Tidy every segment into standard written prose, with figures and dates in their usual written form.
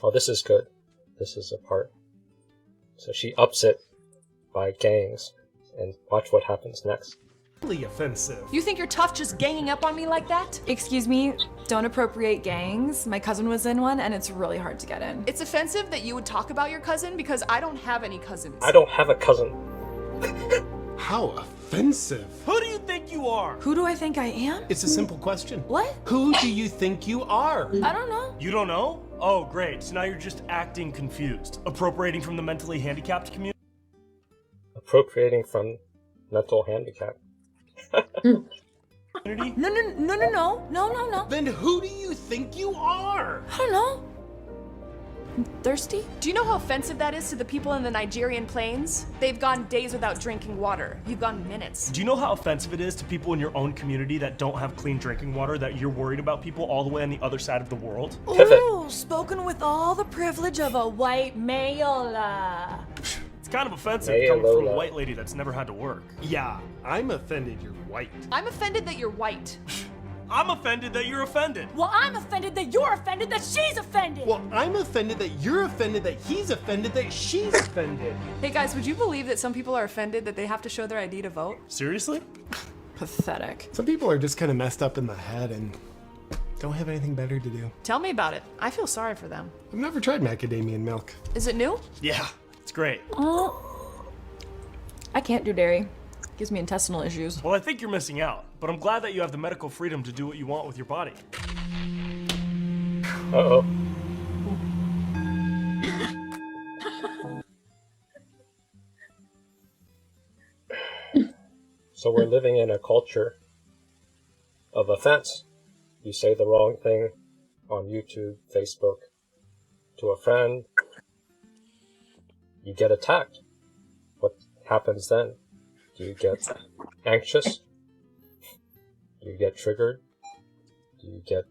Oh, this is good. This is a part. So she ups it by gangs, and watch what happens next. Really offensive. You think you're tough just ganging up on me like that? Excuse me, don't appropriate gangs. My cousin was in one and it's really hard to get in. It's offensive that you would talk about your cousin because I don't have any cousins. I don't have a cousin. How offensive. Who do you think you are? Who do I think I am? It's a simple question. What? Who do you think you are? I don't know. You don't know? Oh, great. So now you're just acting confused. Appropriating from the mentally handicapped community? Appropriating from mental handicap. No. Then who do you think you are? I don't know. I'm thirsty? Do you know how offensive that is to the people in the Nigerian plains? They've gone days without drinking water. You've gone minutes. Do you know how offensive it is to people in your own community that don't have clean drinking water, that you're worried about people all the way on the other side of the world? Pivot. Ooh, spoken with all the privilege of a white male. It's kind of offensive Hey, coming from Lola. a white lady that's never had to work. Yeah, I'm offended you're white. I'm offended that you're white. I'm offended that you're offended. Well, I'm offended that you're offended that she's offended. Well, I'm offended that you're offended that he's offended that she's offended. Hey guys, would you believe that some people are offended that they have to show their ID to vote? Seriously? Pathetic. Some people are just kind of messed up in the head and don't have anything better to do. Tell me about it. I feel sorry for them. I've never tried macadamia milk. Is it new? Yeah, it's great. I can't do dairy. Gives me intestinal issues. Well, I think you're missing out, but I'm glad that you have the medical freedom to do what you want with your body. Uh-oh. So we're living in a culture of offense. You say the wrong thing on YouTube, Facebook, to a friend, you get attacked. What happens then? Do you get anxious? Do you get triggered? Do you get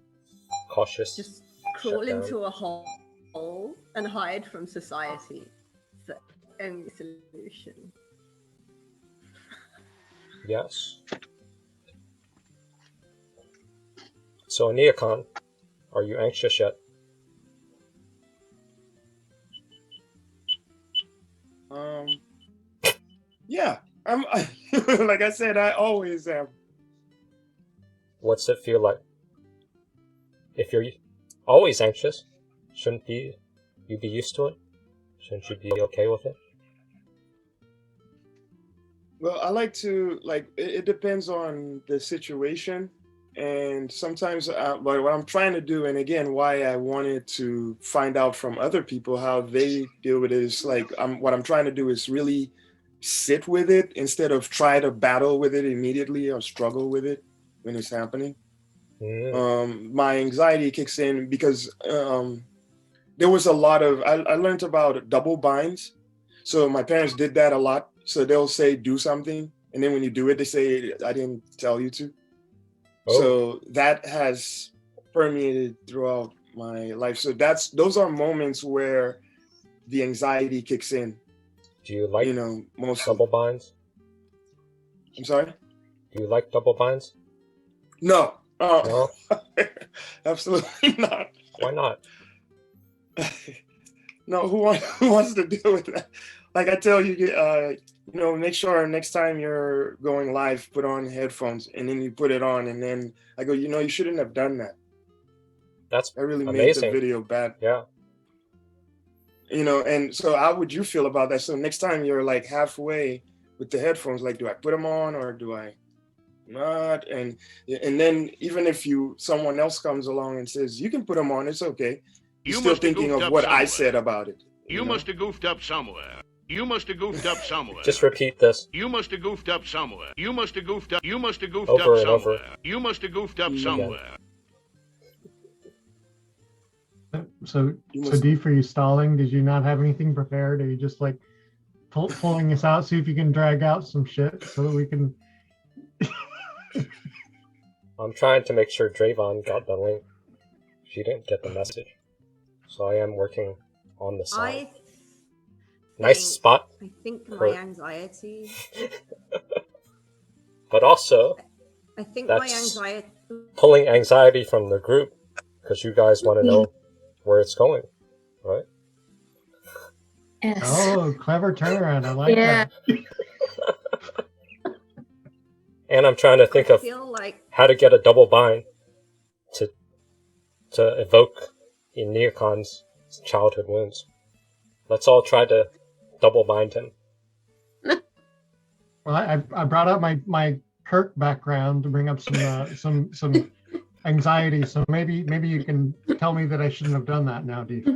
cautious? Just crawl into a hole and hide from society. It's the only solution. Yes. So, Neocon, are you anxious yet? Yeah, I'm. Like I said, I always am. What's it feel like? If you're always anxious, shouldn't you be used to it? Shouldn't you be okay with it? Well, I like to it depends on the situation, and sometimes but what I'm trying to do, and again, why I wanted to find out from other people how they deal with it is what I'm trying to do is really sit with it instead of try to battle with it immediately or struggle with it when it's happening. My anxiety kicks in because there was a lot of I learned about double binds. So my parents did that a lot. So they'll say do something, and then when you do it, they say I didn't tell you to. Oh. So that has permeated throughout my life. So those are moments where the anxiety kicks in. Do you like most double binds? I'm sorry? Do you like double binds? No. No? Absolutely not. Why not? No, who wants to deal with that? Like I tell you, make sure next time you're going live, put on headphones, and then you put it on, and then I go, you shouldn't have done that. That's I really amazing. made the video bad. Yeah. And so how would you feel about that? So next time you're like halfway with the headphones, like, do I put them on or do I not? And then even if someone else comes along and says, you can put them on, it's okay. You're still thinking of what I said about it. You must have goofed up somewhere. You must have goofed up somewhere. Just repeat this. You must have goofed up somewhere. You must have goofed up. You must have goofed Over up and over. somewhere. You must have goofed up somewhere. So D, for you stalling, did you not have anything prepared? Are you just like pulling us out, see if you can drag out some shit so that we can... I'm trying to make sure Drayvon got the link. She didn't get the message. So I am working on the side. Nice spot. I think my anxiety. But also, I think my that's anxiety. pulling anxiety from the group because you guys want to know where it's going. What? Yes. Oh, clever turnaround. I like Yeah. that. And I'm trying to think I of feel like how to get a double bind to evoke in Neocon's childhood wounds. Let's all try to double bind him. Well, I brought up my Kirk background to bring up some anxiety. So maybe you can tell me that I shouldn't have done that now, Deep.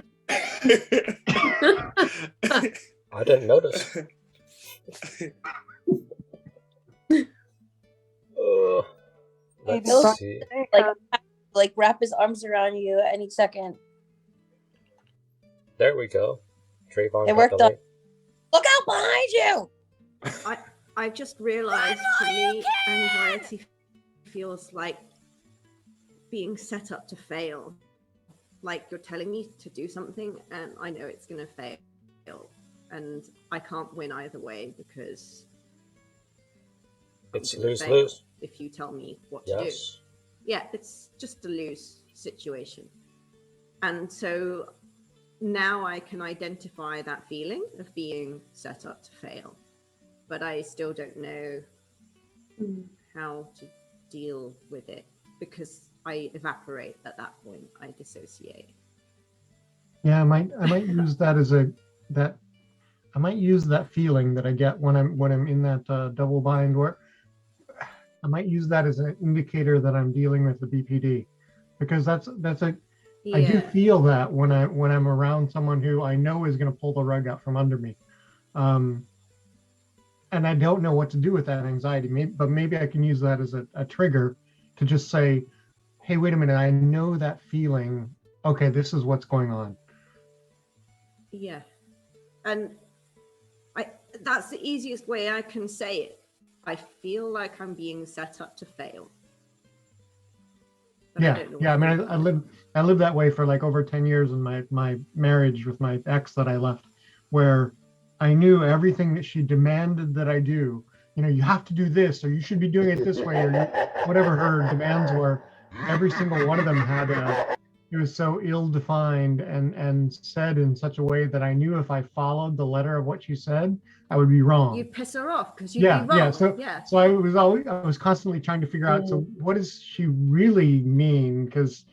I didn't notice. Let's see. Like wrap his arms around you any second. There we go. Trayvon. It worked out. Look out behind you! I just realized for me, anxiety feels like being set up to fail. Like you're telling me to do something and I know it's going to fail. And I can't win either way because it's lose-lose. If you tell me what to do. Yeah, it's just a lose situation. And so now I can identify that feeling of being set up to fail. But I still don't know how to deal with it because I evaporate at that point. I dissociate. Yeah, I might use that as I might use that feeling that I get when I'm in that double bind, where I might use that as an indicator that I'm dealing with the BPD, because I do feel that when I'm around someone who I know is going to pull the rug out from under me. And I don't know what to do with that anxiety. But maybe I can use that as a trigger to just say, hey, wait a minute, I know that feeling. Okay, this is what's going on. Yeah. And that's the easiest way I can say it. I feel like I'm being set up to fail. But Yeah. I mean, I lived that way for like over 10 years in my marriage with my ex that I left, where I knew everything that she demanded that I do. You know, you have to do this, or you should be doing it this way, or whatever her demands were. Every single one of them it was so ill-defined and said in such a way that I knew if I followed the letter of what she said, I would be wrong. You'd piss her off because you'd be wrong. So I was constantly trying to figure out, so what does she really mean? Because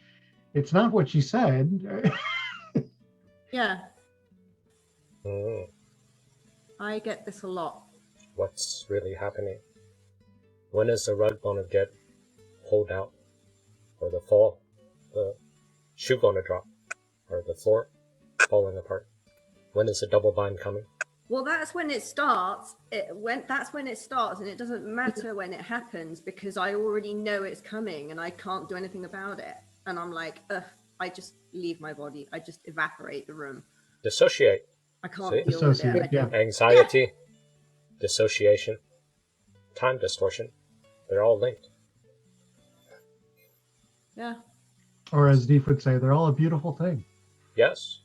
it's not what she said. Yeah. I get this a lot. What's really happening? When is the rug gonna get pulled out? Or the shoe gonna drop? Or the floor falling apart? When is the double bind coming? Well, that's when it starts. That's when it starts, and it doesn't matter when it happens because I already know it's coming and I can't do anything about it. And I'm like, I just leave my body. I just evaporate the room. Dissociate. I can't deal with it. Anxiety, dissociation, time distortion. They're all linked. Yeah. Or as Deep would say, they're all a beautiful thing. Yes.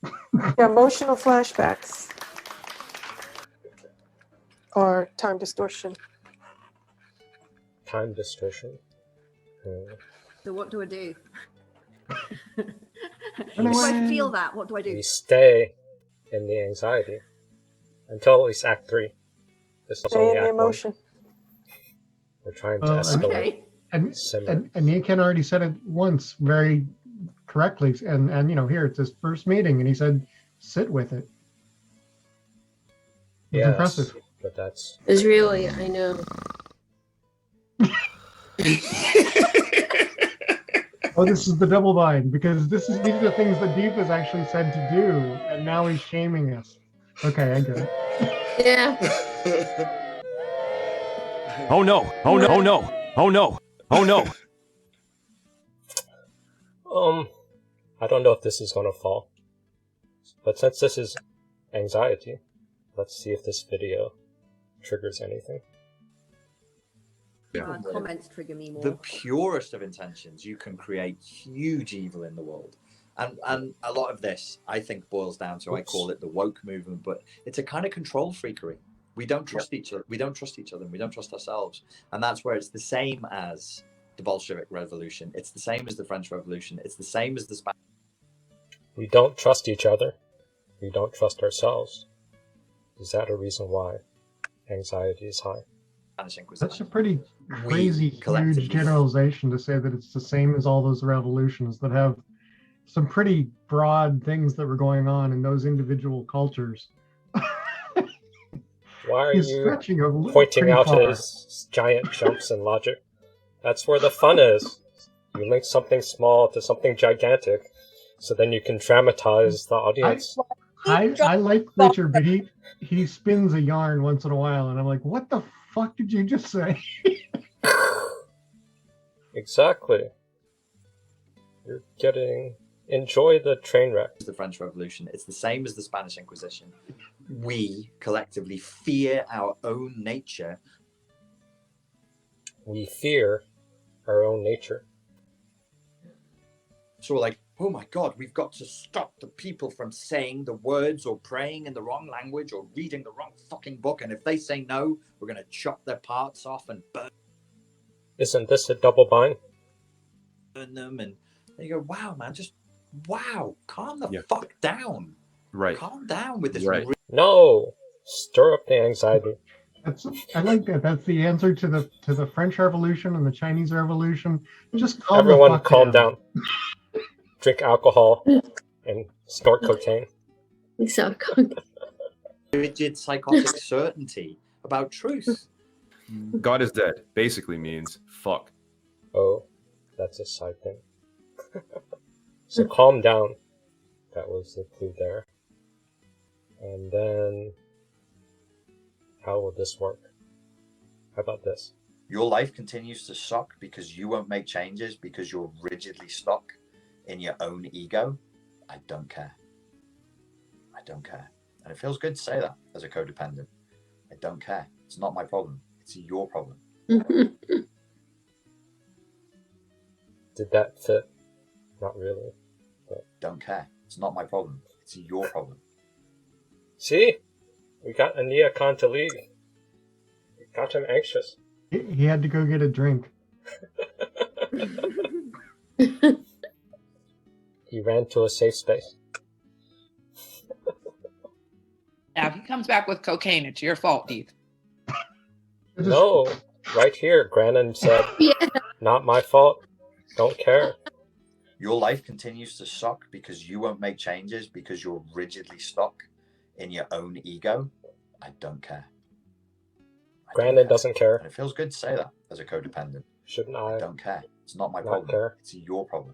Yeah, emotional flashbacks. Or time distortion. Time distortion. So what do I do? If I feel that, what do I do? We stay in the anxiety until at least Act 3. This is Stay only in the Act emotion. 1. We're trying to escalate. And Nikan already said it once very correctly, and you know, here it's his first meeting, and he said, "Sit with it." It's impressive. But that's It's really, I know. Oh, this is the double bind, because these are the things that Deep has actually said to do, and now he's shaming us. Okay, I get it. Yeah. Oh no! Oh no! Oh no! Oh no! Oh no! I don't know if this is gonna fall, but since this is anxiety, let's see if this video triggers anything. Comments trigger me more. The purest of intentions, you can create huge evil in the world. And a lot of this, I think, boils down to, I call it the woke movement, but it's a kind of control freakery. We don't trust each other. We don't trust each other. And we don't trust ourselves. And that's where it's the same as the Bolshevik Revolution. It's the same as the French Revolution. It's the same as the Spanish. We don't trust each other. We don't trust ourselves. Is that a reason why anxiety is high? That's a pretty crazy, huge generalization to say that it's the same as all those revolutions that have some pretty broad things that were going on in those individual cultures. Why are He's you stretching pointing out far. his giant jumps in logic? That's where the fun is. You link something small to something gigantic, so then you can dramatize the audience. I like Richard, but he spins a yarn once in a while, and I'm like, what the fuck did you just say? Exactly. You're getting... Enjoy the train wreck. The French Revolution. It's the same as the Spanish Inquisition. We collectively fear our own nature. We fear our own nature. So we're like, oh my God, we've got to stop the people from saying the words or praying in the wrong language or reading the wrong fucking book. And if they say no, we're going to chop their parts off and burn Isn't this a double bind? them. And you go, wow, man, just wow, calm the fuck down. Right. Calm down with this. Right. No, stir up the anxiety. I like that. That's the answer to the French Revolution and the Chinese Revolution. Just calm Everyone the fuck calm down. Drink alcohol and snort cocaine. Rigid psychotic certainty about truth. God is dead basically means fuck. Oh, that's a side thing. So calm down. That was the clue there. And then, how will this work? How about this? Your life continues to suck because you won't make changes because you're rigidly stuck in your own ego. I don't care. I don't care. And it feels good to say that as a codependent. I don't care. It's not my problem. It's your problem. Did that fit? Not really. But... Don't care. It's not my problem. It's your problem. See? We got Ania Khan to leave. We got him anxious. He had to go get a drink. He ran to a safe space. Now, if he comes back with cocaine, it's your fault, Heath. No, right here, Grannon said, not my fault. Don't care. Your life continues to suck because you won't make changes because you're rigidly stuck in your own ego. I don't care. Grannon doesn't care. And it feels good to say that as a codependent. Shouldn't I? I don't care. It's not my Not problem. care. It's your problem.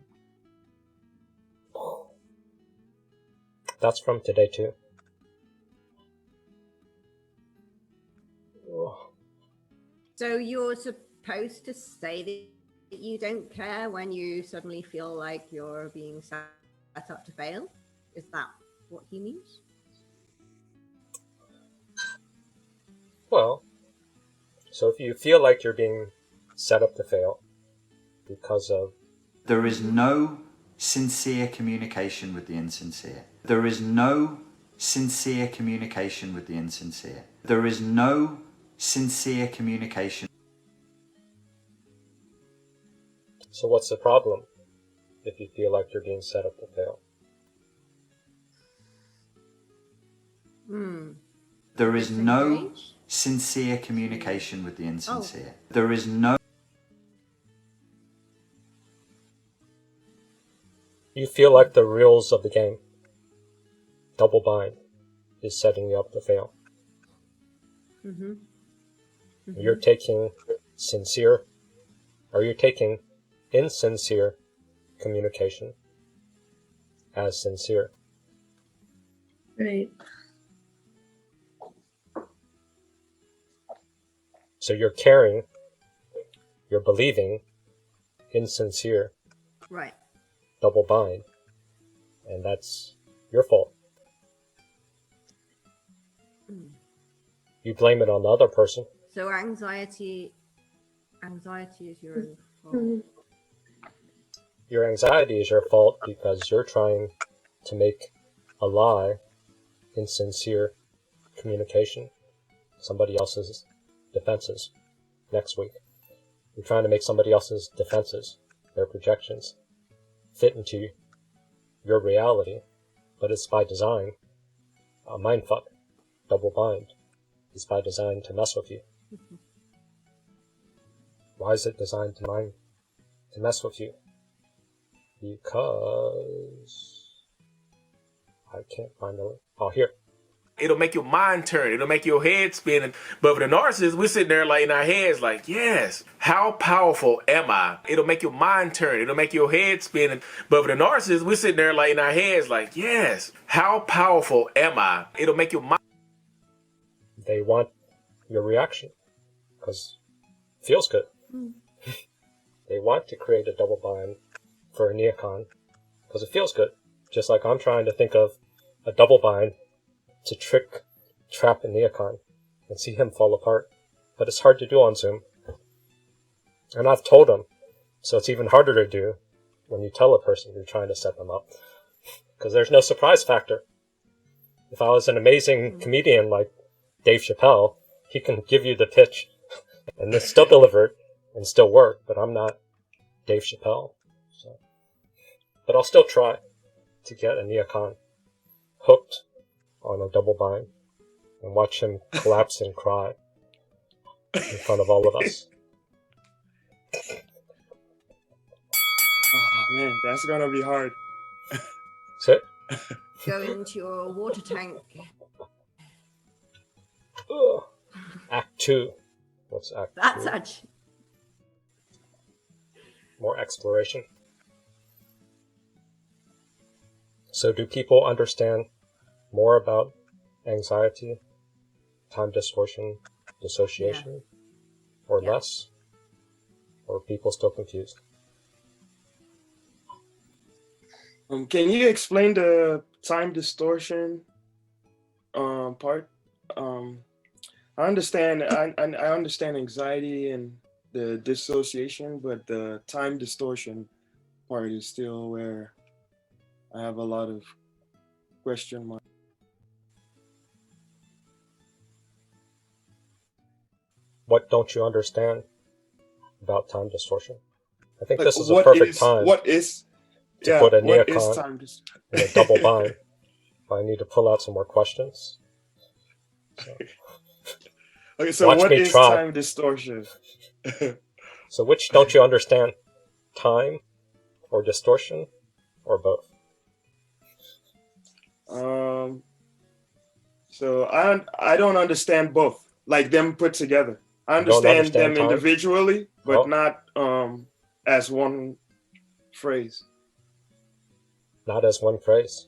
That's from today too. So you're supposed to say that you don't care when you suddenly feel like you're being set up to fail? Is that what he means? Well, so if you feel like you're being set up to fail because of... There is no sincere communication with the insincere. There is no sincere communication with the insincere. There is no sincere communication. So what's the problem if you feel like you're being set up to fail? There is no sincere communication with the insincere. There is no... You feel like the rules of the game, double bind, is setting you up to fail. You're taking sincere, or you're taking insincere communication as sincere. Right. So you're caring, you're believing insincere, Right. double bind, and that's your fault. You blame it on the other person. So anxiety is your own fault. Your anxiety is your fault because you're trying to make a lie insincere communication somebody else's defenses next week. You're trying to make somebody else's defenses, their projections, fit into your reality but it's by design. A mindfuck, double bind, is by design to mess with you. Why is it designed to mess with you? Because I can't find the link. Oh, here. It'll make your mind turn. It'll make your head spin. But for the narcissist, we're sitting there like in our heads like, yes, how powerful am I? It'll make your mind turn. It'll make your head spin. But for the narcissist, we're sitting there like in our heads like, yes, how powerful am I? It'll make your mind. They want your reaction because it feels good. They want to create a double bind for a neocon because it feels good. Just like I'm trying to think of a double bind to trap a neocon and see him fall apart. But it's hard to do on Zoom. And I've told him, so it's even harder to do when you tell a person you're trying to set them up. Because there's no surprise factor. If I was an amazing comedian like Dave Chappelle, he can give you the pitch and then still deliver it and still work, but I'm not Dave Chappelle. So. But I'll still try to get a neocon hooked on a double bind and watch him collapse and cry in front of all of us. Oh man, that's gonna be hard. Sit. Go into your water tank. Act 2. What's Act 2? That's actually... More exploration. So do people understand more about anxiety, time distortion, dissociation, or less? Or are people still confused? Can you explain the time distortion part? I understand. I understand anxiety and the dissociation, but the time distortion part is still where I have a lot of question marks. What don't you understand about time distortion? I think Like, this is a perfect time What is to put a what is neocon time distortion? in a double bind. I need to pull out some more questions. Okay, so Watch what me is try. time distortion? So which don't you understand? Time or distortion or both? So I don't understand both, like them put together. I You don't understand understand them time? individually, but Oh. not as one phrase. Not as one phrase.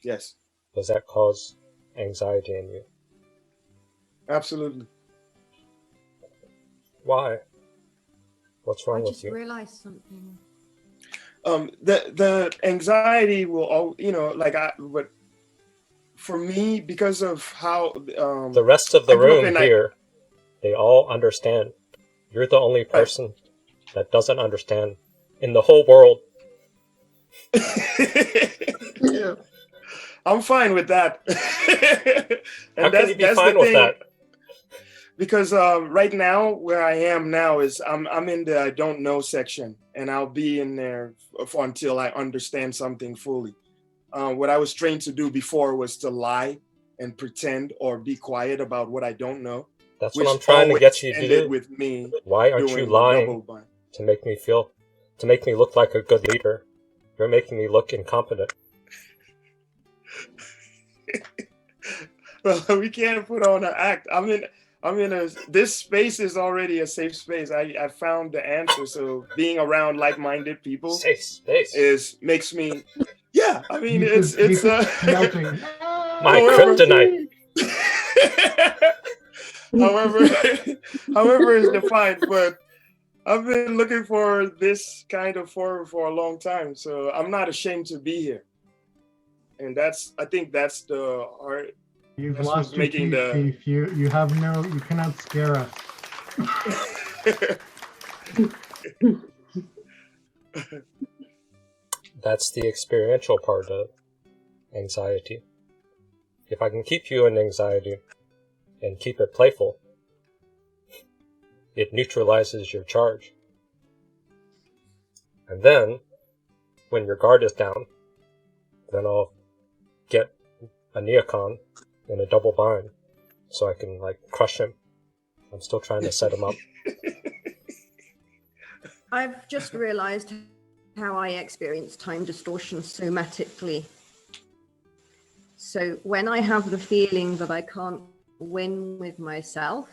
Yes, Does that cause anxiety in you? absolutely. Why? What's wrong I with just you? realized something. The anxiety will all, but for me, because of how The rest of the I grew up room in here, they all understand. You're the only person that doesn't understand in the whole world. Yeah. I'm fine with that. How can you be fine with that? Because right now, where I am now is I'm in the I don't know section, and I'll be in there until I understand something fully. What I was trained to do before was to lie and pretend or be quiet about what I don't know. That's which what I'm trying to always get you to ended do. with me Why aren't you doing the double lying bind. to make me look like a good leader? You're making me look incompetent. Well, we can't put on an act. This space is already a safe space. I found the answer. So being around like-minded people safe space makes me, yeah. I mean, You it's could melting. My kryptonite. however is defined, but I've been looking for this kind of forum for a long time. So I'm not ashamed to be here. And I think that's the art. You've That's lost what's your making teeth, Chief. You cannot scare us. That's the experiential part of anxiety. If I can keep you in anxiety and keep it playful, it neutralizes your charge. And then, when your guard is down, then I'll a neocon in a double bind so I can like crush him. I'm still trying to set him up. I've just realized how I experience time distortion somatically. So when I have the feeling that I can't win with myself,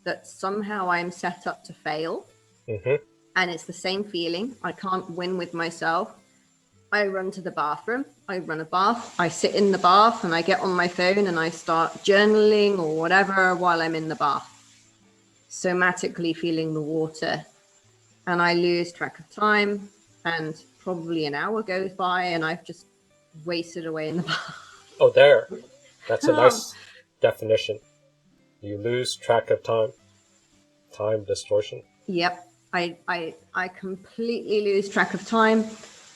that somehow I'm set up to fail, and it's the same feeling, I can't win with myself, I run to the bathroom, I run a bath, I sit in the bath and I get on my phone and I start journaling or whatever while I'm in the bath, somatically feeling the water. And I lose track of time, and probably an hour goes by and I've just wasted away in the bath. Oh, there. That's a nice definition. You lose track of time. Time distortion. Yep. I completely lose track of time.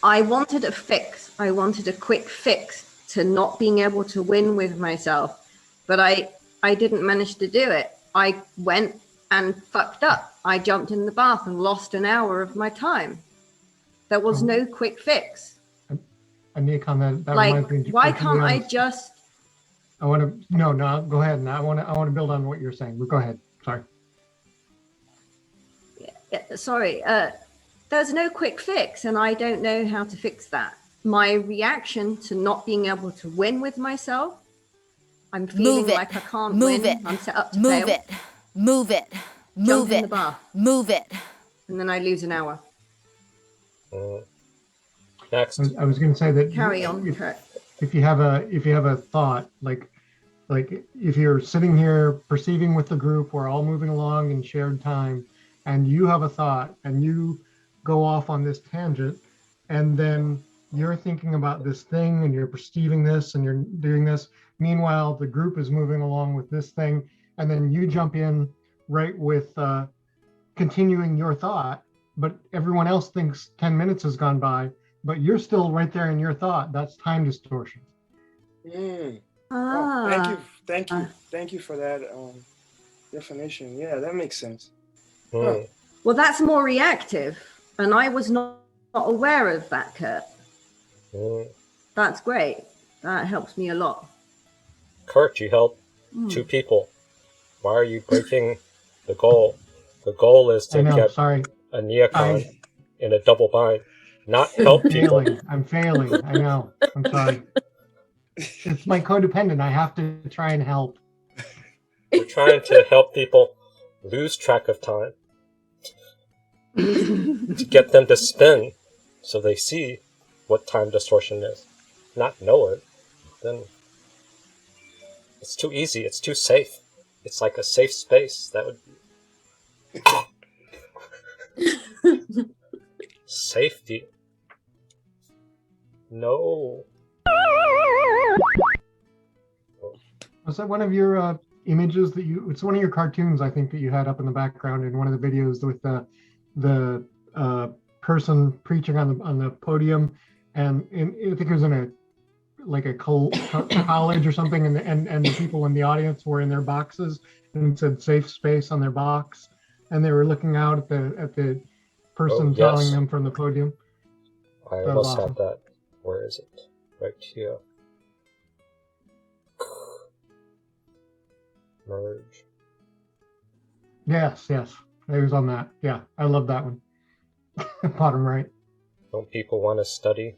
I wanted a fix. I wanted a quick fix to not being able to win with myself, but I didn't manage to do it. I went and fucked up. I jumped in the bath and lost an hour of my time. There was no quick fix. And Nikon, that Like, reminds me. why can't I just? I want to no, go ahead. And I want to build on what you're saying. But go ahead. Sorry. Sorry. There's no quick fix, and I don't know how to fix that. My reaction to not being able to win with myself, I'm feeling like I can't win. I'm set up to fail. Move it. Move it. Jump in the bath. Move it. And then I lose an hour. Next. I was going to say that Carry on. If you have a thought, like if you're sitting here perceiving with the group, we're all moving along in shared time, and you have a thought and you go off on this tangent, and then you're thinking about this thing and you're perceiving this and you're doing this. Meanwhile, the group is moving along with this thing, and then you jump in right with continuing your thought, but everyone else thinks 10 minutes has gone by, but you're still right there in your thought. That's time distortion. Oh, thank you for that definition. Yeah, that makes sense. Well, that's more reactive, and I was not aware of that, Kurt. That's great. That helps me a lot. Kurt, you helped 2 people. Why are you breaking the goal? The goal is to get a neocon in a double bind, not help people. I'm failing. I know. I'm sorry. It's my codependent. I have to try and help. We're trying to help people lose track of time to get them to spin so they see what time distortion is. Not know it, then it's too easy. It's too safe. It's like a safe space. That would be safety. No. Was that one of your images that it's one of your cartoons, I think, that you had up in the background in one of the videos with the person preaching on the podium, and I think it was in a college or something, and the people in the audience were in their boxes and it said safe space on their box, and they were looking out at the person telling them from the podium. I almost had that. Where is it? Right here. Merge. Yes, it was on that. Yeah, I love that one. Bottom right. Don't people want to study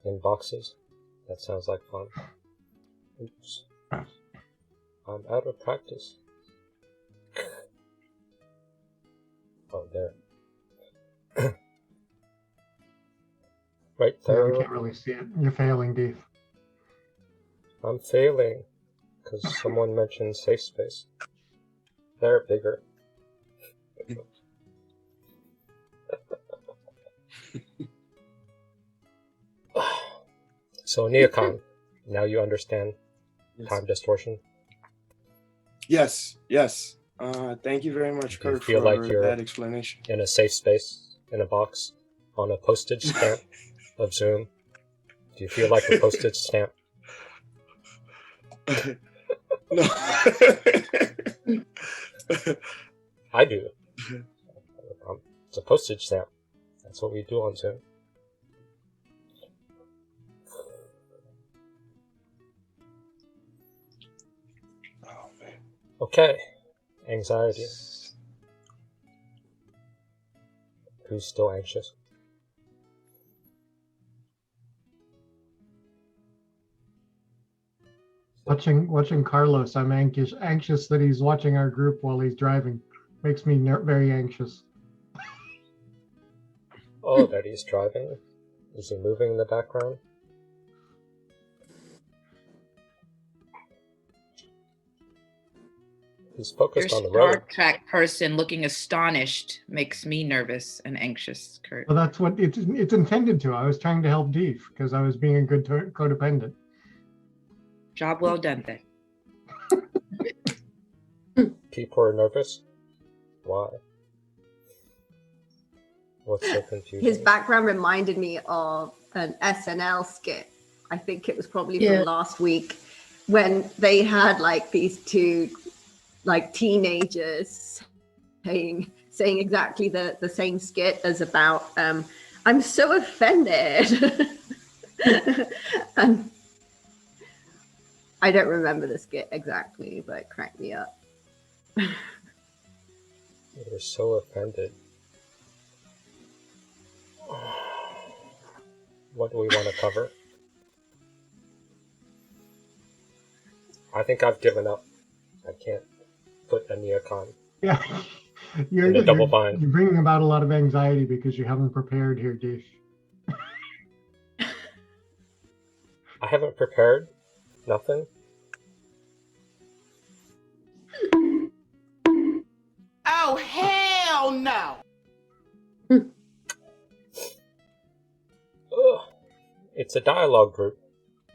in boxes? That sounds like fun. Oops. I'm out of practice. Oh, there. Right there. Yeah, we can't really see it. You're failing, Dave. I'm failing because someone mentioned safe space. They're bigger. So, Neocon, now you understand time distortion? Yes. Thank you very much, Kurt, feel for like you're that explanation. In a safe space, in a box, on a postage stamp of Zoom? Do you feel like a postage stamp? No. I do. It's a postage stamp. That's what we do on Zoom. Okay. Anxiety. Who's still anxious? Watching Carlos, I'm anxious that he's watching our group while he's driving. Makes me very anxious. Oh, that he's driving? Is he moving in the background? He's focused Your on the Star road. Trek person looking astonished makes me nervous and anxious, Kurt. Well, that's what it's intended to. I was trying to help Deef because I was being a good codependent. Job well done, then. People are nervous? Why? What's so confusing? His background reminded me of an SNL skit. I think it was probably from last week when they had like these two like teenagers saying exactly the same skit as about I'm so offended. And I don't remember the skit exactly, but it cracked me up. You're so offended. What do we want to cover? I think I've given up. I can't put a neocon. Yeah, you're bringing about a lot of anxiety because you haven't prepared here, Deef. I haven't prepared nothing. Oh, hell no! Ugh. It's a dialogue group.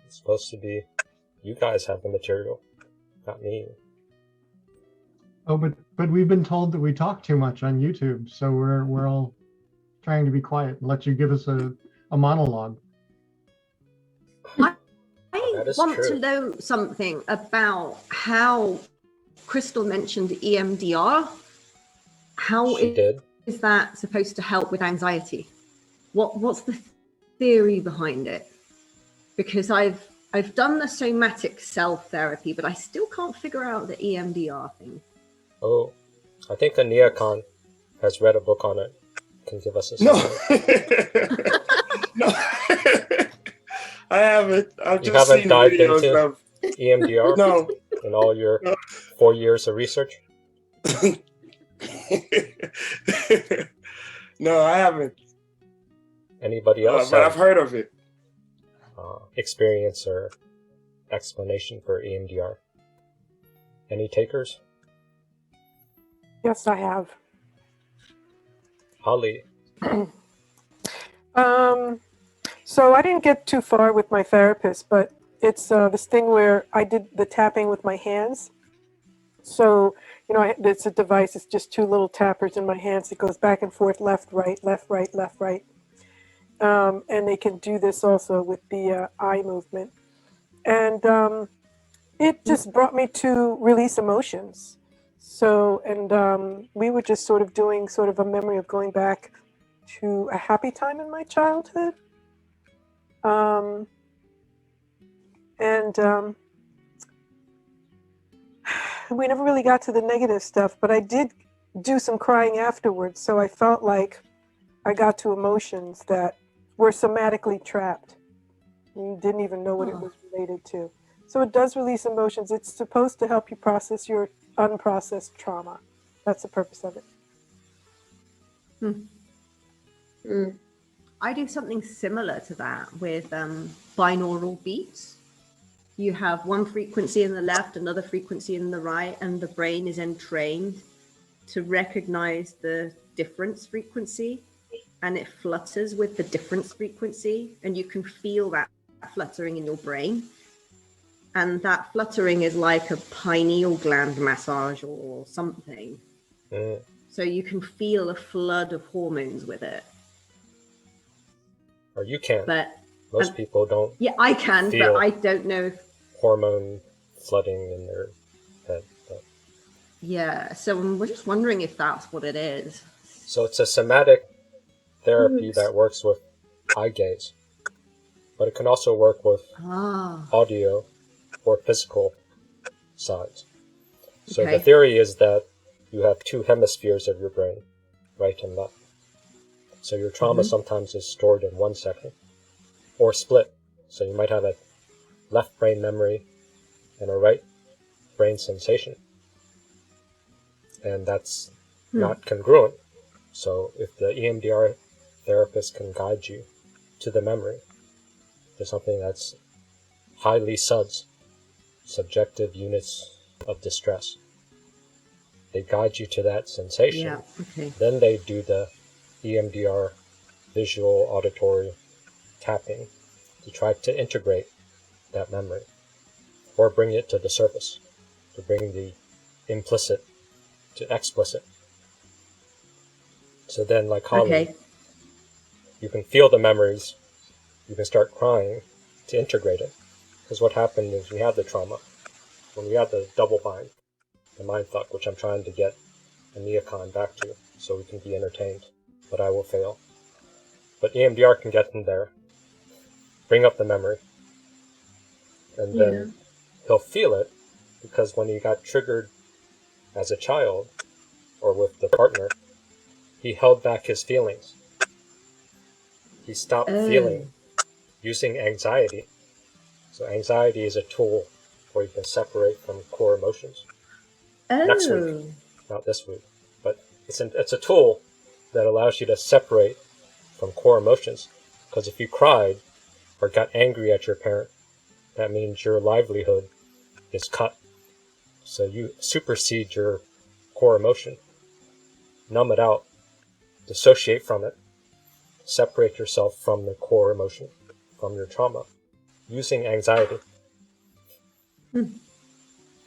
It's supposed to be you guys have the material, not me. Oh, but we've been told that we talk too much on YouTube, so we're all trying to be quiet and let you give us a monologue. I want to know something about how Crystal mentioned EMDR. How is that supposed to help with anxiety? What's the theory behind it? Because I've done the somatic self-therapy, but I still can't figure out the EMDR thing. Oh, I think a neocon has read a book on it. Can give us a summary. No, I haven't. I've you just haven't seen dived videos into of EMDR? No. In all your 4 years of research? No, I haven't. Anybody else? But I've heard of it. Experience or explanation for EMDR? Any takers? Yes, I have. Holly. So I didn't get too far with my therapist, but it's this thing where I did the tapping with my hands. So, you know, it's a device. It's just two little tappers in my hands. It goes back and forth, left, right, left, right, left, right. And they can do this also with the eye movement. And it just brought me to release emotions. So, and we were just sort of doing sort of a memory of going back to a happy time in my childhood. We never really got to the negative stuff, but I did do some crying afterwards. So I felt like I got to emotions that were somatically trapped. You didn't even know what it was related to. So it does release emotions. It's supposed to help you process your unprocessed trauma. That's the purpose of it. I do something similar to that with binaural beats. You have one frequency in the left, another frequency in the right, and the brain is entrained to recognize the difference frequency, and it flutters with the difference frequency, and you can feel that fluttering in your brain. And that fluttering is like a pineal gland massage or something. So you can feel a flood of hormones with it. Or you can. But most people don't. Yeah, I can, but I don't know if hormone flooding in their head. But. Yeah, so we're just wondering if that's what it is. So it's a somatic therapy that works with eye gaze, but it can also work with audio or physical sides. So the theory is that you have two hemispheres of your brain, right and left. So your trauma sometimes is stored in 1 second, or split. So you might have a left brain memory and a right brain sensation. And that's not congruent. So if the EMDR therapist can guide you to the memory, to something that's highly subjective units of distress, they guide you to that sensation. Then they do the EMDR visual, auditory tapping to try to integrate that memory or bring it to the surface, to bring the implicit to explicit. So then, like Holly, you can feel the memories, you can start crying to integrate it. Because what happened is we had the trauma, when we had the double bind, the mindfuck, which I'm trying to get a neocon back to so we can be entertained, but I will fail. But EMDR can get in there, bring up the memory, and then he'll feel it, because when he got triggered as a child or with the partner, he held back his feelings. He stopped feeling, using anxiety. So anxiety is a tool where you can separate from core emotions. Next week, not this week, but it's a tool that allows you to separate from core emotions. Because if you cried or got angry at your parent, that means your livelihood is cut. So you supersede your core emotion, numb it out, dissociate from it, separate yourself from the core emotion, from your trauma, using anxiety.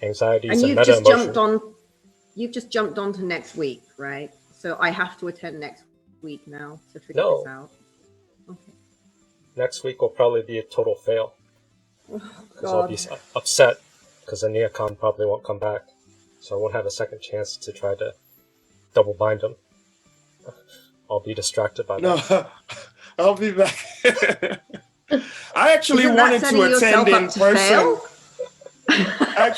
Anxiety is a meta emotion. You've just jumped on to next week, right? So I have to attend next week now to figure this out. Okay. Next week will probably be a total fail. Because I'll be upset because the neocon probably won't come back. So I won't have a second chance to try to double bind him. I'll be distracted by that. No, I'll be back. I actually wanted to attend in person. I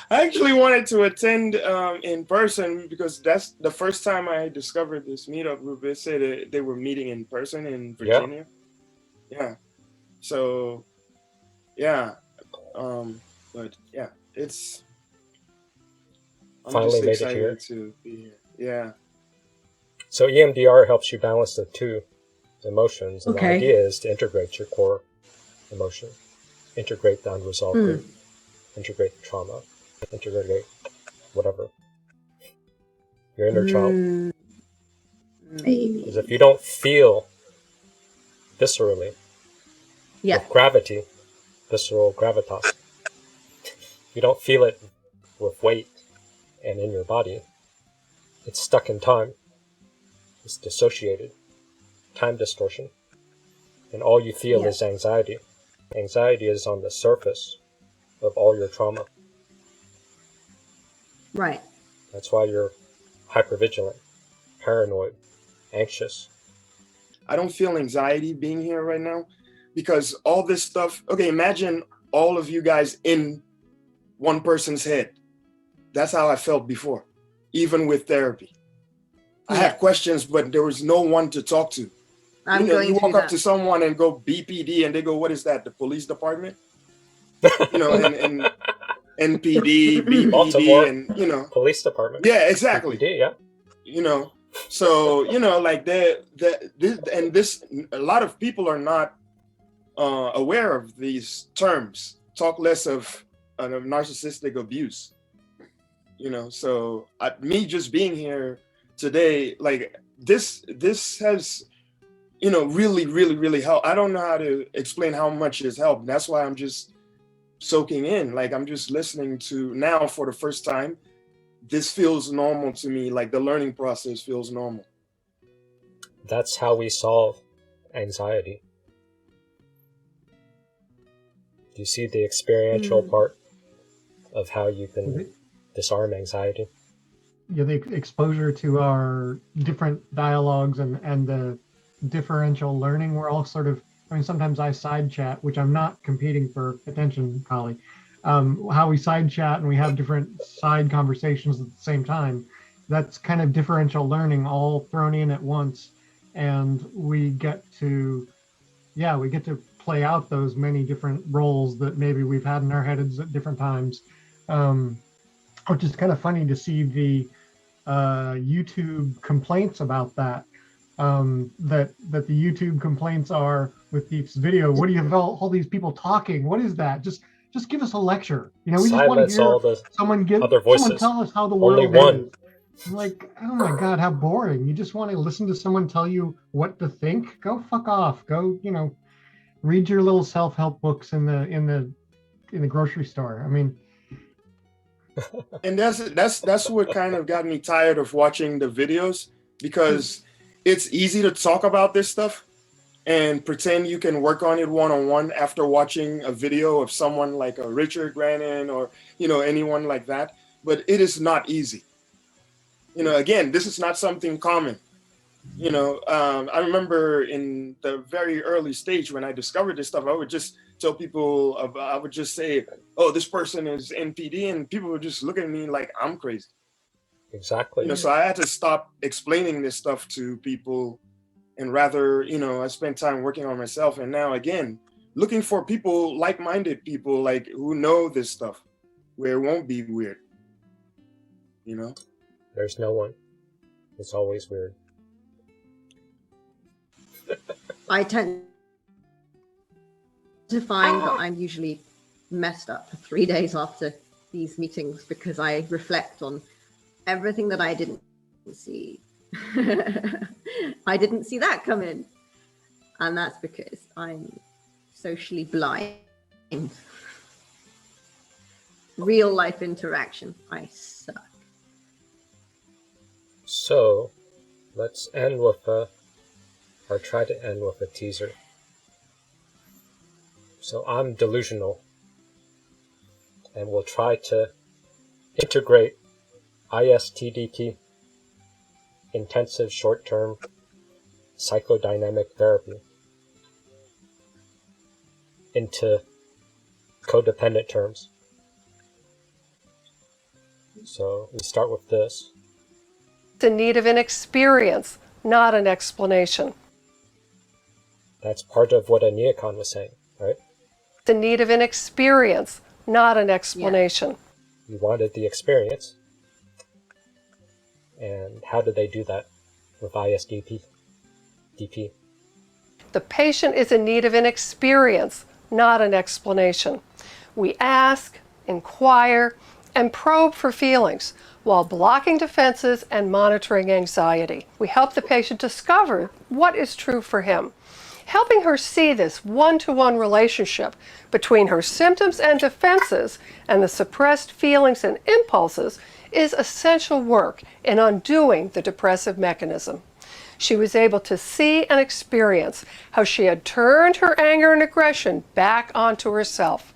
actually wanted to attend in person because that's the first time I discovered this meetup group. They said they were meeting in person in Virginia. Yeah. So, yeah. But yeah, it's. I'm finally just made it here. To be here. Yeah. So EMDR helps you balance the two emotions, and the idea is to integrate your core emotion, integrate the unresolved grief, integrate trauma, integrate whatever, your inner child. Because if you don't feel viscerally, with gravity, visceral gravitas, if you don't feel it with weight and in your body, it's stuck in time. It's dissociated, time distortion, and all you feel is anxiety. Anxiety is on the surface of all your trauma. Right. That's why you're hypervigilant, paranoid, anxious. I don't feel anxiety being here right now because all this stuff, okay, imagine all of you guys in one person's head. That's how I felt before, even with therapy. I had questions, but there was no one to talk to. You walk up to someone and go BPD, and they go, "What is that? The police department?" And NPD, BPD, Baltimore, and police department. Yeah, exactly. BPD, yeah. So like this, a lot of people are not aware of these terms. Talk less of narcissistic abuse. So me just being here today, like this has really helped. I don't know how to explain how much it's helped. That's why I'm just soaking in, like I'm just listening to now for the first time. This feels normal to me, like the learning process feels normal. That's how we solve anxiety. Do you see the experiential part of how you can disarm anxiety? Yeah, the exposure to our different dialogues and the differential learning, we're all sort of, I mean, sometimes I side chat, which I'm not competing for attention, Kali. how we side chat and we have different side conversations at the same time. That's kind of differential learning all thrown in at once. And we get to play out those many different roles that maybe we've had in our heads at different times. Which is kind of funny to see the YouTube complaints about that. That the YouTube complaints are with this video. What do you have all these people talking? What is that? Just give us a lecture. You know, we just want to Silence hear all the someone other voices. tell us how the Only world one. is. I'm like, oh my God, how boring. You just want to listen to someone tell you what to think? Go fuck off. Go, read your little self-help books in the grocery store. I mean, and that's what kind of got me tired of watching the videos, because it's easy to talk about this stuff and pretend you can work on it one-on-one after watching a video of someone like a Richard Grannon or anyone like that, but it is not easy. Again, this is not something common. I remember in the very early stage when I discovered this stuff, I would just tell people, I would just say, oh, this person is NPD, and people would just look at me like I'm crazy. Exactly. So I had to stop explaining this stuff to people, and rather, I spent time working on myself, and now again, looking for people, like-minded people, like who know this stuff, where it won't be weird. There's no one. It's always weird. I tend to find that I'm usually messed up for 3 days after these meetings because I reflect on everything that I didn't see. I didn't see that come in. And that's because I'm socially blind. Real life interaction, I suck. So, let's end with or try to end with a teaser. So I'm delusional, and we'll try to integrate ISTDT, intensive short-term psychodynamic therapy, into codependent terms. So we start with this. The need of an experience, not an explanation. That's part of what a neocon was saying, right? The need of an experience, not an explanation. You wanted the experience. And how did they do that with ISDP? DP? The patient is in need of an experience, not an explanation. We ask, inquire, and probe for feelings while blocking defenses and monitoring anxiety. We help the patient discover what is true for him. Helping her see this one-to-one relationship between her symptoms and defenses and the suppressed feelings and impulses is essential work in undoing the depressive mechanism. She was able to see and experience how she had turned her anger and aggression back onto herself.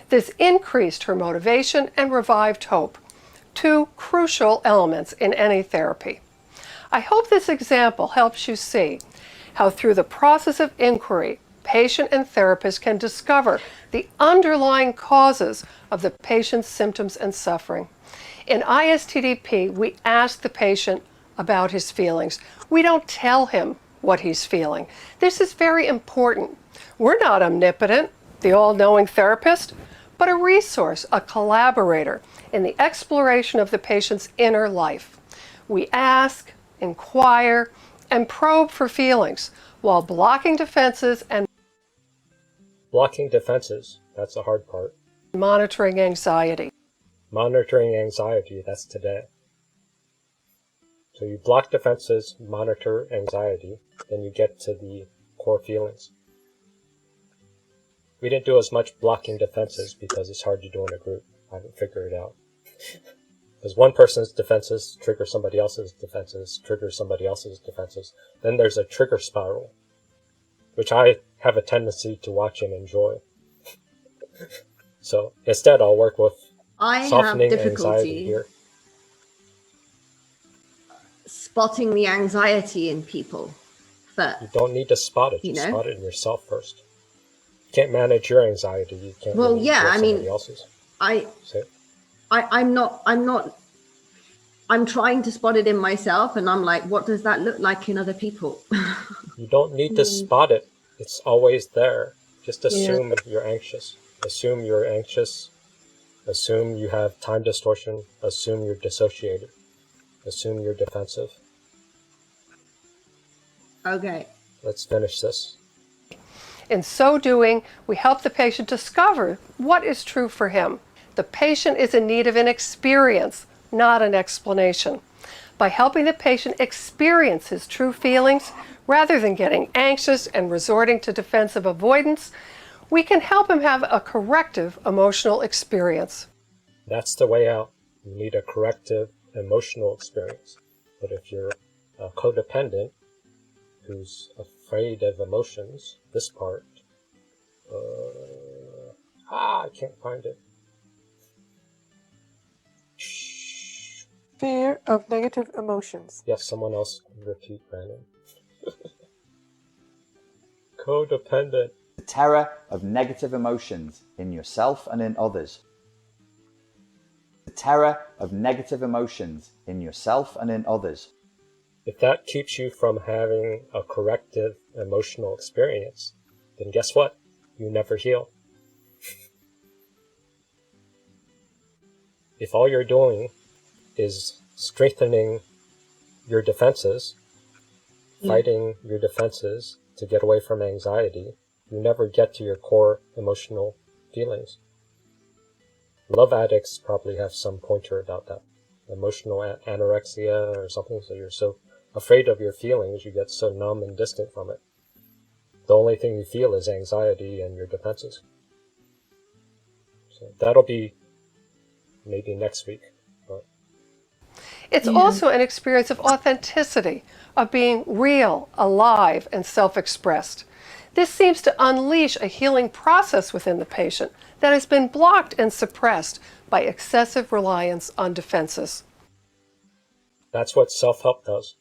This increased her motivation and revived hope, two crucial elements in any therapy. I hope this example helps you see how through the process of inquiry, patient and therapist can discover the underlying causes of the patient's symptoms and suffering. In ISTDP, we ask the patient about his feelings. We don't tell him what he's feeling. This is very important. We're not omnipotent, the all-knowing therapist, but a resource, a collaborator in the exploration of the patient's inner life. We ask, inquire, and probe for feelings while blocking defenses and blocking defenses, that's the hard part. Monitoring anxiety. Monitoring anxiety, that's today. So you block defenses, monitor anxiety, then you get to the core feelings. We didn't do as much blocking defenses because it's hard to do in a group. I haven't figured it out. Because one person's defenses trigger somebody else's defenses, trigger somebody else's defenses. Then there's a trigger spiral, which I have a tendency to watch and enjoy. So instead, I'll work with softening anxiety here. Spotting the anxiety in people first. You don't need to spot it. You spot it in yourself first. You can't manage your anxiety. You can't. Well, really yeah, I mean, else's. I'm trying to spot it in myself, and I'm like, what does that look like in other people? You don't need to spot it. It's always there. Just Yeah. assume you're anxious. Assume you're anxious. Assume you have time distortion. Assume you're dissociated. Assume you're defensive. Okay. Let's finish this. In so doing, we help the patient discover what is true for him. The patient is in need of an experience, not an explanation. By helping the patient experience his true feelings, rather than getting anxious and resorting to defensive avoidance, we can help him have a corrective emotional experience. That's the way out. You need a corrective emotional experience. But if you're a codependent who's afraid of emotions, this part, I can't find it. Fear of negative emotions. Yes, someone else repeat, Brandon. Codependent. The terror of negative emotions in yourself and in others. The terror of negative emotions in yourself and in others. If that keeps you from having a corrective emotional experience, then guess what? You never heal. If all you're doing is strengthening your defenses, fighting your defenses to get away from anxiety, you never get to your core emotional feelings. Love addicts probably have some pointer about that. Emotional anorexia or something, so you're so afraid of your feelings, you get so numb and distant from it. The only thing you feel is anxiety and your defenses. So that'll be maybe next week. It's also an experience of authenticity, of being real, alive, and self-expressed. This seems to unleash a healing process within the patient that has been blocked and suppressed by excessive reliance on defenses. That's what self-help does.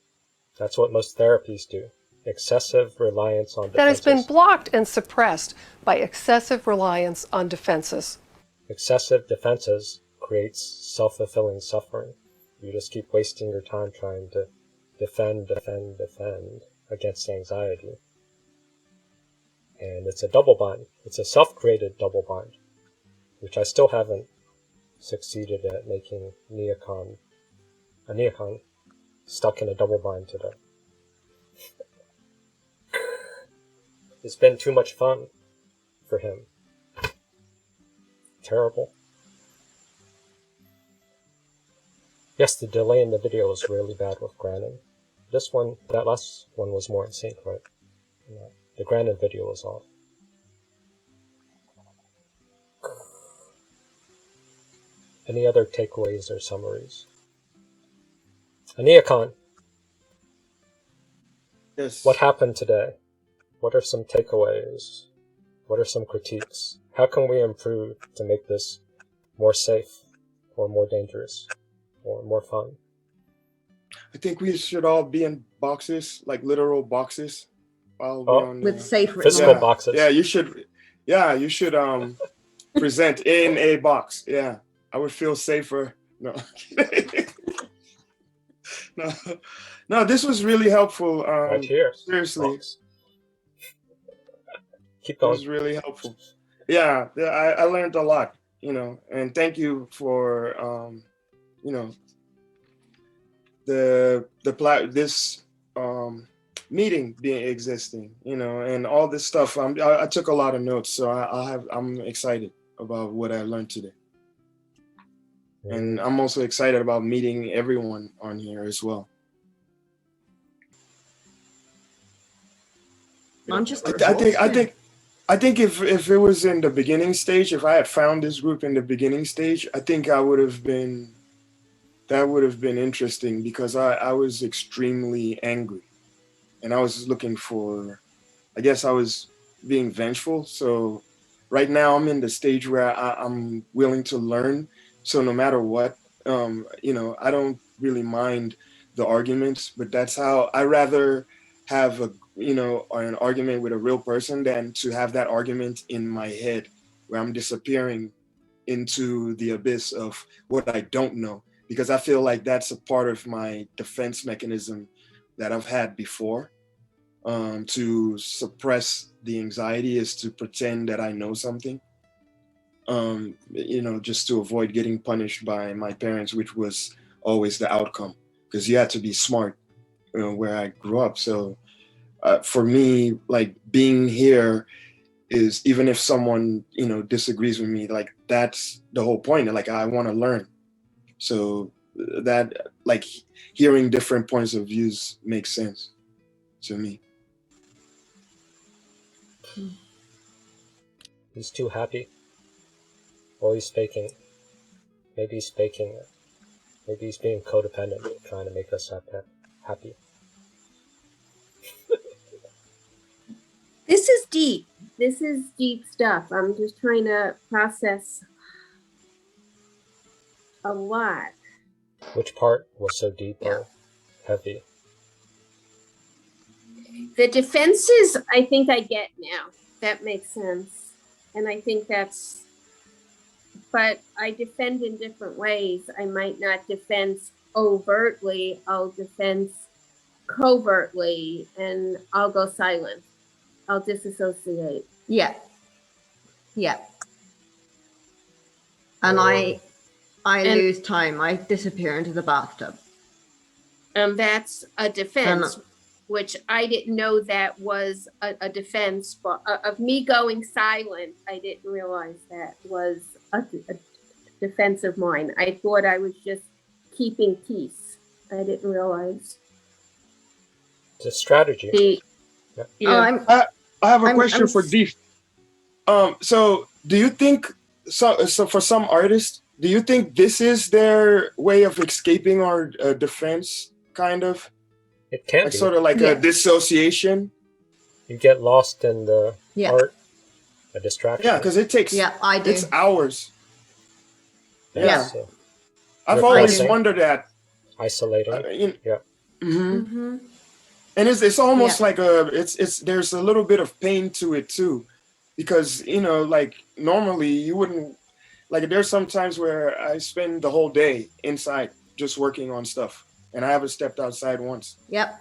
That's what most therapies do. Excessive reliance on defenses. That has been blocked and suppressed by excessive reliance on defenses. Excessive defenses creates self-fulfilling suffering. You just keep wasting your time trying to defend against anxiety. And it's a double bind. It's a self-created double bind, which I still haven't succeeded at making a neocon stuck in a double bind today. It's been too much fun for him. Terrible. Yes, the delay in the video was really bad with Grannon. This one, that last one was more in sync, right? Yeah. The Grannon video was off. Any other takeaways or summaries? A neocon. Yes. What happened today? What are some takeaways? What are some critiques? How can we improve to make this more safe or more dangerous or more fun? I think we should all be in boxes, like literal boxes. I'll be on with safe physical boxes. Yeah, you should. Yeah, you should present in a box. Yeah, I would feel safer. No, no. This was really helpful. Right here. Seriously, box. Keep going. It was really helpful. Yeah, I learned a lot. And thank you for this meeting existing, and all this stuff. I took a lot of notes, so I'm excited about what I learned today. And I'm also excited about meeting everyone on here as well. I'm just I think if it was in the beginning stage, if I had found this group in the beginning stage, I think that would have been interesting, because I was extremely angry, and I was looking for, I guess I was being vengeful. So right now I'm in the stage where I'm willing to learn. So no matter what, I don't really mind the arguments, but that's how I rather have an argument with a real person than to have that argument in my head where I'm disappearing into the abyss of what I don't know, because I feel like that's a part of my defense mechanism that I've had before. To suppress the anxiety is to pretend that I know something. Just to avoid getting punished by my parents, which was always the outcome, because you had to be smart where I grew up. So for me, like being here is, even if someone disagrees with me, like that's the whole point. Like I want to learn. So that, like, hearing different points of views makes sense to me. He's too happy. Or he's faking. Maybe he's faking it. Maybe he's being codependent, trying to make us happy. This is deep. This is deep stuff. I'm just trying to process a lot. Which part was so deep or heavy? The defenses, I think I get now. That makes sense. And I think that's, but I defend in different ways. I might not defend overtly. I'll defend covertly, and I'll go silent. I'll disassociate. Yeah. And I lose time. I disappear into the bathtub. That's a defense, which I didn't know that was a defense, but of me going silent, I didn't realize that was a defense of mine. I thought I was just keeping peace. I didn't realize. It's a strategy. I have a question for Deef. So do you think, so for some artists, do you think this is their way of escaping or defense, kind of? It can like be. Sort of like a dissociation? You get lost in the art, a distraction. Yeah, because it takes I do. It's hours. Yeah. So I've always wondered that. Isolating. And it's almost like it's there's a little bit of pain to it too, because like normally you wouldn't, like there's some times where I spend the whole day inside just working on stuff, and I haven't stepped outside once. Yep.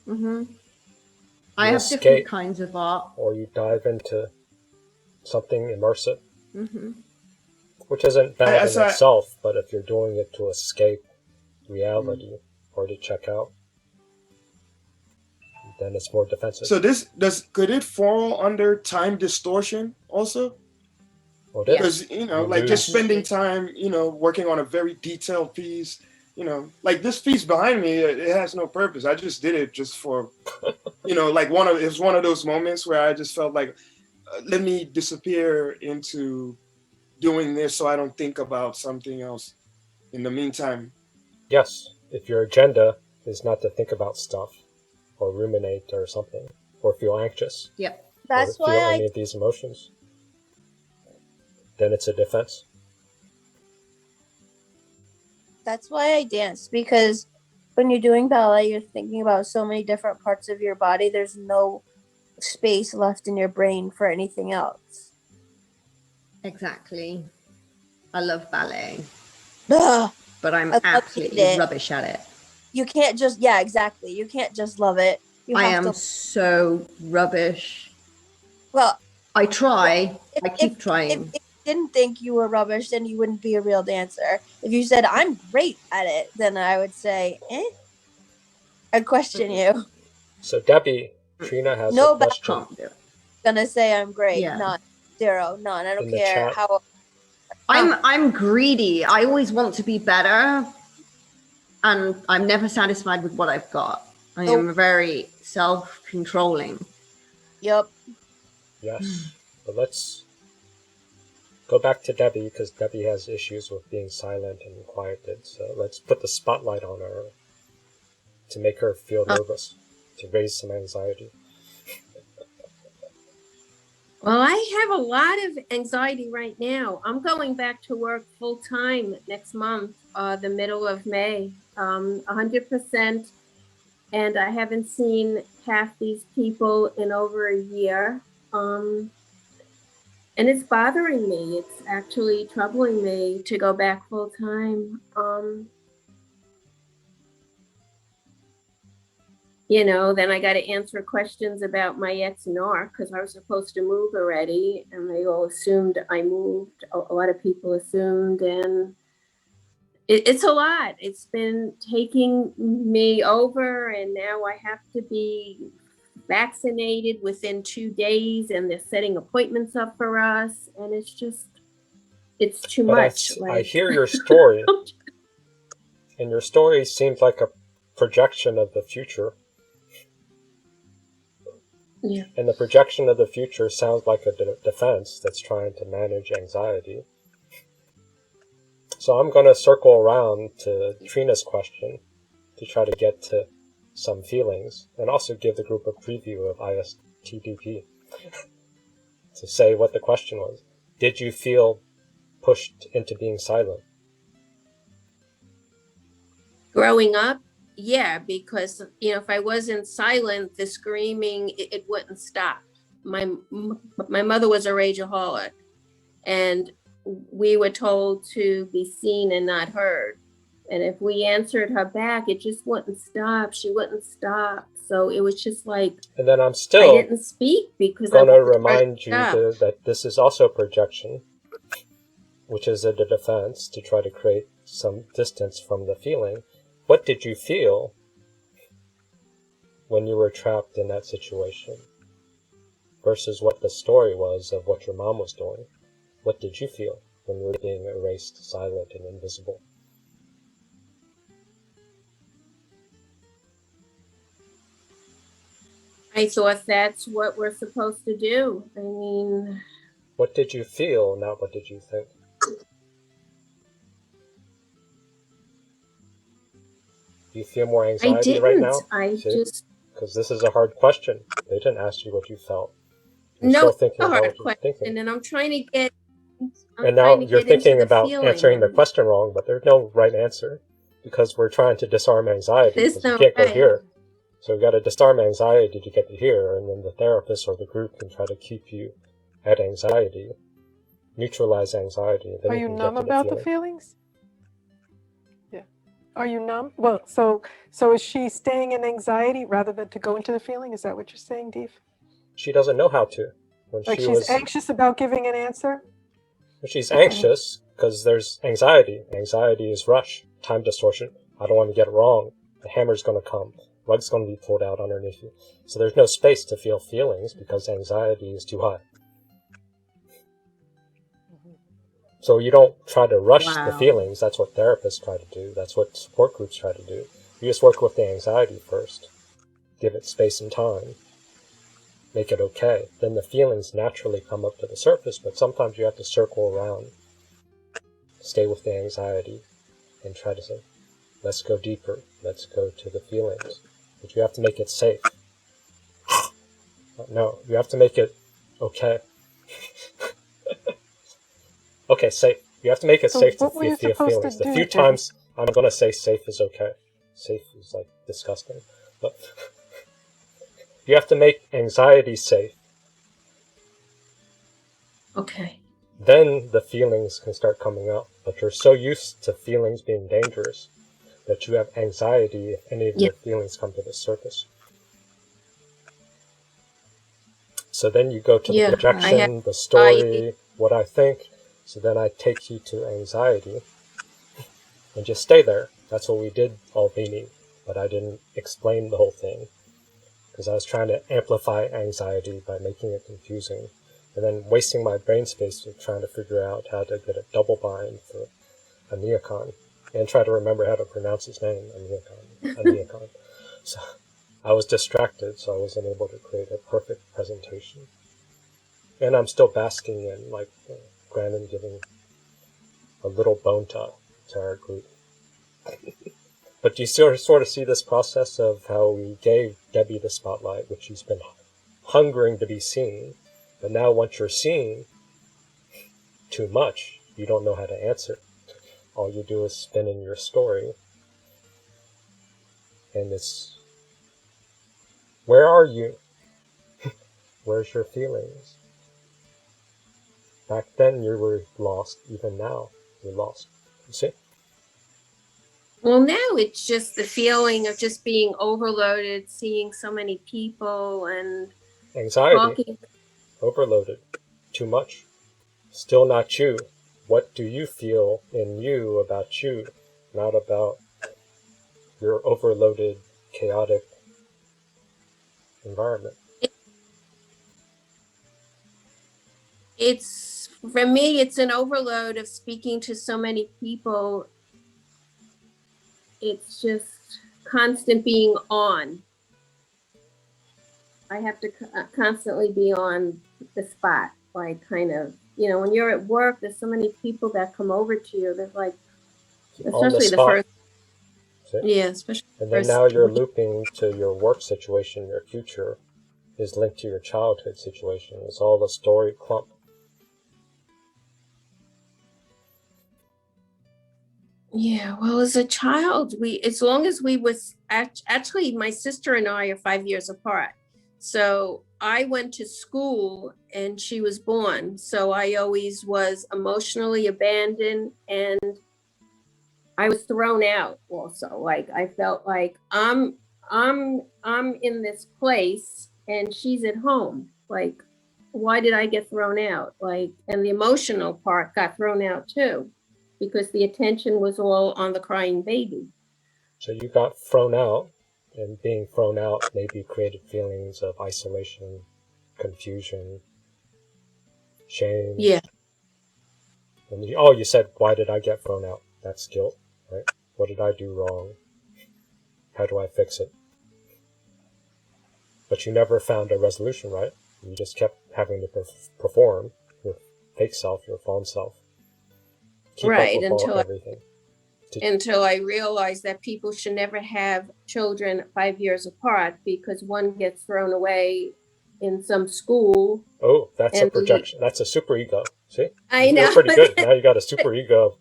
You I have escape, different kinds of art. or you dive into something immersive, which isn't bad in itself, but if you're doing it to escape reality or to check out, then it's more defensive. So could it fall under time distortion also? Well, because like just spending time working on a very detailed piece, like this piece behind me, it has no purpose. I just did it just for like it was one of those moments where I just felt like let me disappear into doing this so I don't think about something else in the meantime. Yes, if your agenda is not to think about stuff or ruminate or something, or feel anxious, That's or why feel any of these emotions, then it's a defense. That's why I dance, because when you're doing ballet, you're thinking about so many different parts of your body. There's no space left in your brain for anything else. Exactly. I love ballet. Ugh, but I'm absolutely rubbish at it. You can't just, exactly. You can't just love it. I am so rubbish. Well, I try. I keep trying. If you didn't think you were rubbish, then you wouldn't be a real dancer. If you said, I'm great at it, then I would say, I'd question you. So Debbie, Trina has a question. Gonna say I'm great, not 0, none. I don't care how. I'm greedy. I always want to be better, and I'm never satisfied with what I've got. I am very self-controlling. Yep. Yes, but let's go back to Debbie, because Debbie has issues with being silent and quieted. So let's put the spotlight on her to make her feel nervous, to raise some anxiety. Well, I have a lot of anxiety right now. I'm going back to work full time next month, the middle of May, 100%. And I haven't seen half these people in over a year. And and it's bothering me. It's actually troubling me to go back full time. You know, then I got to answer questions about my ex-narc because I was supposed to move already, and they all assumed I moved. A lot of people assumed, and it's a lot. It's been taking me over, and now I have to be vaccinated within 2 days, and they're setting appointments up for us, and it's too But much. I hear your story, and your story seems like a projection of the future. Yeah. And the projection of the future sounds like a defense that's trying to manage anxiety. So I'm going to circle around to Trina's question to try to get to some feelings, and also give the group a preview of ISTDP to say what the question was. Did you feel pushed into being silent? Growing up, yeah, because if I wasn't silent, the screaming it wouldn't stop. My mother was a rageaholic, and we were told to be seen and not heard. And if we answered her back, it just wouldn't stop. She wouldn't stop. So it was just like, and then I'm still I didn't speak because going to remind you that this is also projection, which is a defense to try to create some distance from the feeling. What did you feel when you were trapped in that situation versus what the story was of what your mom was doing? What did you feel when you were being erased, silent, and invisible? I thought that's what we're supposed to do. I mean, what did you feel, not what did you think? Do you feel more anxiety right now? Because this is a hard question. They didn't ask you what you felt. You're still thinking about what you're thinking. And I'm trying to get. And now you're thinking about answering the question wrong, but there's no right answer because we're trying to disarm anxiety because you can't go here. So we've got to disarm anxiety to get to here, and then the therapist or the group can try to keep you at anxiety, neutralize anxiety. Then Are you numb about the feelings? Yeah. Are you numb? Well, so is she staying in anxiety rather than to go into the feeling? Is that what you're saying, Deef? She doesn't know how to. Like she's anxious about giving an answer? She's anxious because there's anxiety. Anxiety is rush, time distortion. I don't want to get it wrong. The hammer's going to come. Rug's going to be pulled out underneath you. So there's no space to feel feelings because anxiety is too high. So you don't try to rush the feelings. That's what therapists try to do. That's what support groups try to do. You just work with the anxiety first. Give it space and time. Make it okay. Then the feelings naturally come up to the surface, but sometimes you have to circle around. Stay with the anxiety and try to say, let's go deeper. Let's go to the feelings. But you have to make it safe. No, you have to make it okay. Okay, safe. You have to make it safe to feel feelings. The few times I'm going to say safe is okay. Safe is like disgusting. But you have to make anxiety safe. Okay. Then the feelings can start coming up. But you're so used to feelings being dangerous that you have anxiety if any of your feelings come to the surface. So then you go to the projection, the story, what I think. So then I take you to anxiety and just stay there. That's what we did all meeting, but I didn't explain the whole thing because I was trying to amplify anxiety by making it confusing and then wasting my brain space with trying to figure out how to get a double bind for a neocon and try to remember how to pronounce his name, a neocon. So I was distracted, so I wasn't able to create a perfect presentation. And I'm still basking in, like, Brandon giving a little bone to our group. But you sort of see this process of how we gave Debbie the spotlight, which she's been hungering to be seen. But now once you're seen too much, you don't know how to answer. All you do is spin in your story. And it's, where are you? Where's your feelings? Back then you were lost. Even now you're lost. You see? Well, now it's just the feeling of just being overloaded, seeing so many people and Anxiety. talking. Overloaded. Too much. Still not you. What do you feel in you about you? Not about your overloaded, chaotic environment. It's for me, it's an overload of speaking to so many people. It's just constant being on. I have to constantly be on the spot, like kind of, when you're at work, there's so many people that come over to you. There's like, especially the first. See? Yeah, especially. And then now you're looping to your work situation. Your future is linked to your childhood situation. It's all a story clump. Yeah, well, as a child, as long as we was actually, my sister and I are 5 years apart. So I went to school and she was born. So I always was emotionally abandoned and I was thrown out also. Like I felt like I'm in this place and she's at home. Like, why did I get thrown out? Like, and the emotional part got thrown out too, because the attention was all on the crying baby. So you got thrown out, and being thrown out maybe created feelings of isolation, confusion, shame. Yeah. And you said, why did I get thrown out? That's guilt, right? What did I do wrong? How do I fix it? But you never found a resolution, right? You just kept having to perform your fake self, your false self. Keep right, up with everything. Until I realized that people should never have children 5 years apart because one gets thrown away in some school. Oh, that's a projection. That's a superego. See? I know. You're pretty good. Now you got a superego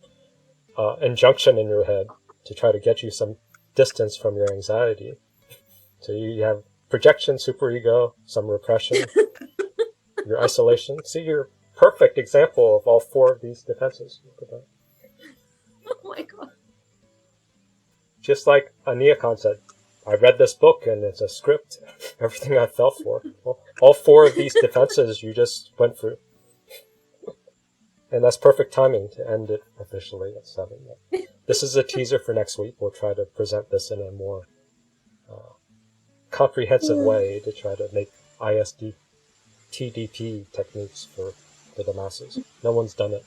injunction in your head to try to get you some distance from your anxiety. So you have projection, superego, some repression, your isolation. See, you're a perfect example of all four of these defenses. Look at that. Oh my God. Just like Ania said, I read this book and it's a script. Everything I fell for. All four of these defenses you just went through. And that's perfect timing to end it officially at 7. This is a teaser for next week. We'll try to present this in a more comprehensive way to try to make ISD TDP techniques for the masses. No one's done it.